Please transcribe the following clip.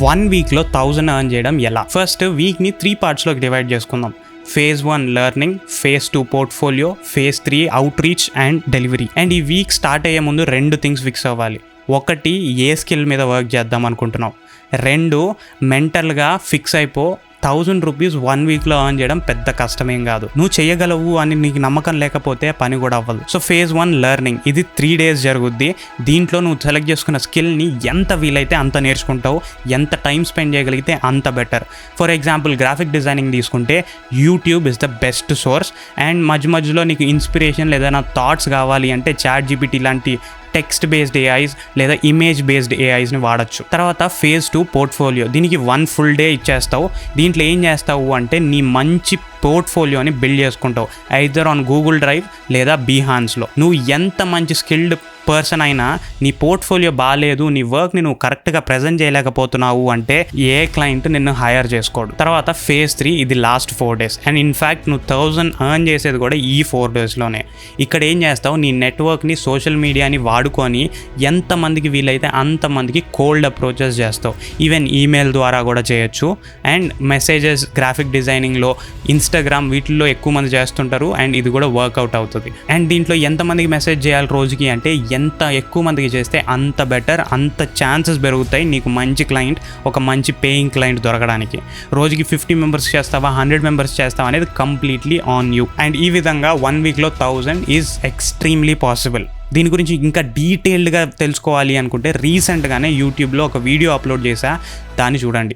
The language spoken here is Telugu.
1 వీక్లో 1000 ఎర్న్ చేయడం ఎలా? ఫస్ట్ వీక్ని 3 పార్ట్స్లోకి డివైడ్ చేసుకుందాం. Phase 1 learning, phase 2 portfolio, phase 3 out reach and delivery. And ఈ వీక్ స్టార్ట్ అయ్యే ముందు 2 థింగ్స్ ఫిక్స్ అవ్వాలి. ఒకటి, ఏ స్కిల్ మీద వర్క్ చేద్దాం అనుకుంటున్నావు. 2, మెంటల్గా ఫిక్స్ అయిపో 1000 రూపీస్ 1 వీక్లో ఎర్న్ చేయడం పెద్ద కష్టమేం కాదు. నువ్వు చేయగలవు అని నీకు నమ్మకం లేకపోతే పని కూడా అవ్వదు. సో ఫేజ్ 1 లెర్నింగ్, ఇది 3 days జరుగుద్ది. దీంట్లో నువ్వు సెలెక్ట్ చేసుకున్న స్కిల్ని ఎంత వీలైతే అంత నేర్చుకుంటావు, ఎంత టైం స్పెండ్ చేయగలిగితే అంత better. For example graphic designing తీసుకుంటే YouTube is the best source. And మధ్యలో నీకు ఇన్స్పిరేషన్ లేదా థాట్స్ కావాలి అంటే ChatGPT లాంటి టెక్స్ట్ బేస్డ్ ఏఐస్ లేదా ఇమేజ్ బేస్డ్ ఏఐస్ని వాడచ్చు. తర్వాత ఫేజ్ 2 పోర్ట్ఫోలియో, దీనికి 1 full day ఇచ్చేస్తావు. దీంట్లో ఏం చేస్తావు అంటే నీ మంచి పోర్ట్ఫోలియోని బిల్డ్ చేసుకుంటావు, ఐదర్ ఆన్ గూగుల్ డ్రైవ్ లేదా బీహాన్స్లో. నువ్వు ఎంత మంచి స్కిల్డ్ పర్సన్ అయినా నీ పోర్ట్ఫోలియో బాగాలేదు, నీ వర్క్ని నువ్వు కరెక్ట్గా ప్రజెంట్ చేయలేకపోతున్నావు అంటే ఏ క్లయింట్ నిన్ను హైర్ చేసుకోడు. తర్వాత ఫేజ్ 3, ఇది లాస్ట్ 4 days. అండ్ ఇన్ఫ్యాక్ట్ నువ్వు 1000 ఎర్న్ చేసేది కూడా ఈ 4 daysలోనే. ఇక్కడ ఏం చేస్తావు, నీ నెట్వర్క్ని, సోషల్ మీడియాని వాడుకొని ఎంతమందికి వీలైతే అంతమందికి కోల్డ్ అప్రోచెస్ చేస్తావు. ఈవెన్ ఈమెయిల్ ద్వారా కూడా చేయొచ్చు. అండ్ మెసేజెస్ గ్రాఫిక్ డిజైనింగ్లో, ఇన్స్టాగ్రామ్ వీటిల్లో ఎక్కువ మంది చేస్తుంటారు. అండ్ ఇది కూడా వర్కౌట్ అవుతుంది. అండ్ దీంట్లో ఎంతమందికి మెసేజ్ చేయాలి రోజుకి అంటే ఎంత ఎక్కువ మందికి చేస్తే అంత బెటర్, అంత ఛాన్సెస్ పెరుగుతాయి నీకు మంచి క్లయింట్, ఒక మంచి పేయింగ్ క్లయింట్ దొరకడానికి. రోజుకి 50 మెంబర్స్ చేస్తావా, 100 మెంబర్స్ చేస్తావా అనేది కంప్లీట్లీ ఆన్ యూ. అండ్ ఈ విధంగా 1 వీక్లో 1000 ఈజ్ ఎక్స్ట్రీమ్లీ పాసిబుల్. దీని గురించి ఇంకా డీటెయిల్డ్గా తెలుసుకోవాలి అనుకుంటే రీసెంట్గానే యూట్యూబ్లో ఒక వీడియో అప్లోడ్ చేశా, దాన్ని చూడండి.